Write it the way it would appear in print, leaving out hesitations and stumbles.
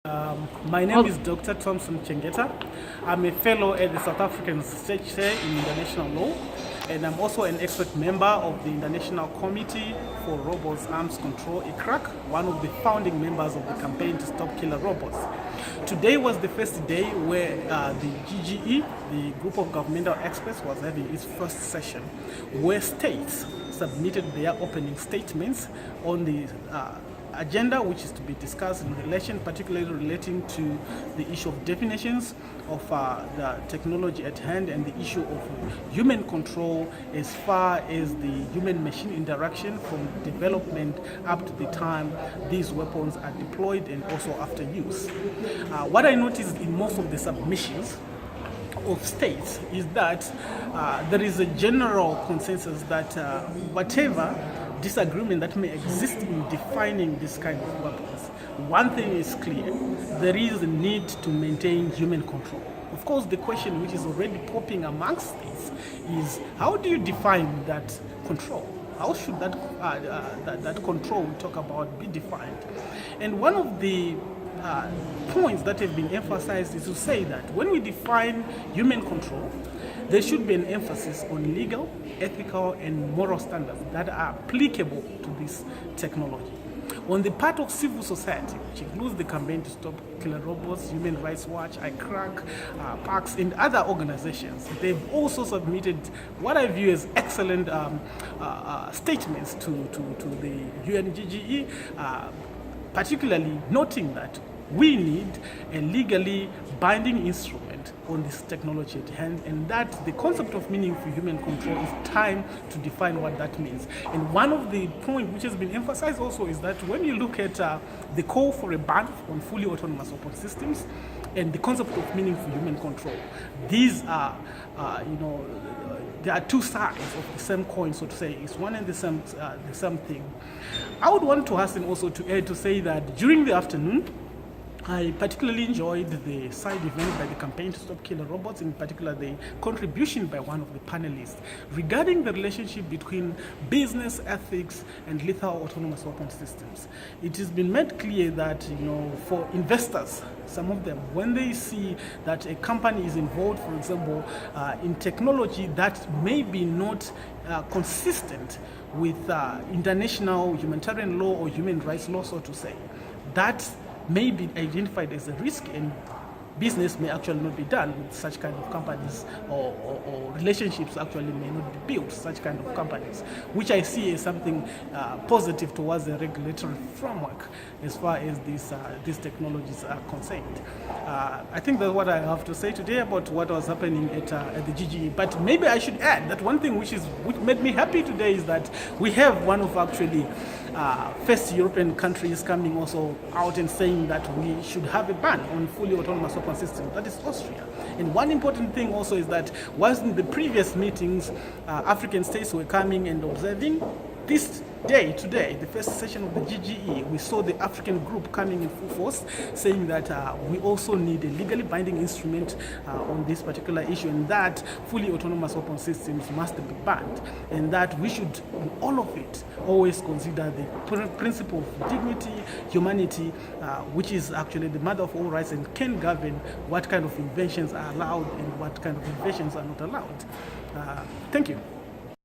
My name is Dr. Thompson Chengeta. I'm a fellow at the South African State Chair in International Law, and I'm also an expert member of the International Committee for Robots Arms Control, ICRAC, one of the founding members of the campaign to stop killer robots. Today was the first day where the GGE, the group of governmental experts, was having its first session, where states submitted their opening statements on the agenda, which is to be discussed in relation, particularly relating to the issue of definitions of the technology at hand and the issue of human control as far as the human-machine interaction from development up to the time these weapons are deployed and also after use. What I noticed in most of the submissions of states is that there is a general consensus that whatever disagreement that may exist in defining this kind of weapons, one thing is clear: there is a need to maintain human control. Of course, the question which is already popping amongst this is, how do you define that control? How should that control we talk about be defined? And one of the points that have been emphasized is to say that when we define human control, there should be an emphasis on legal, ethical, and moral standards that are applicable to this technology. On the part of civil society, which includes the Campaign to Stop Killer Robots, Human Rights Watch, ICRAC, PACS, and other organizations, they've also submitted what I view as excellent statements to the UNGGE, particularly noting that we need a legally binding instrument on this technology at hand, and that the concept of meaningful human control is time to define what that means. And one of the points which has been emphasized also is that when you look at the call for a ban on fully autonomous weapon systems and the concept of meaningful human control, these are, there are two sides of the same coin, so to say. It's one and the same thing. I would want to hasten also to add to say that during the afternoon, I particularly enjoyed the side event by the Campaign to Stop Killer Robots, in particular the contribution by one of the panelists regarding the relationship between business ethics and lethal autonomous weapon systems. It has been made clear that, for investors, some of them, when they see that a company is involved, for example, in technology that may be not consistent with international humanitarian law or human rights law, so to say, that may be identified as a risk, and business may actually not be done with such kind of companies, or relationships actually may not be built with such kind of companies, which I see as something positive towards the regulatory framework as far as these technologies are concerned. I think that's what I have to say today about what was happening at the GGE. But maybe I should add that one thing which made me happy today is that we have one of actually first European countries coming also out and saying that we should have a ban on fully autonomous weapon systems. That is Austria. And one important thing also is that whilst in the previous meetings, African states were coming and observing, this day, today, the first session of the GGE, we saw the African group coming in full force, saying that we also need a legally binding instrument on this particular issue, and that fully autonomous weapon systems must be banned, and that we should, in all of it, always consider the principle of dignity, humanity, which is actually the mother of all rights and can govern what kind of inventions are allowed and what kind of inventions are not allowed. Thank you.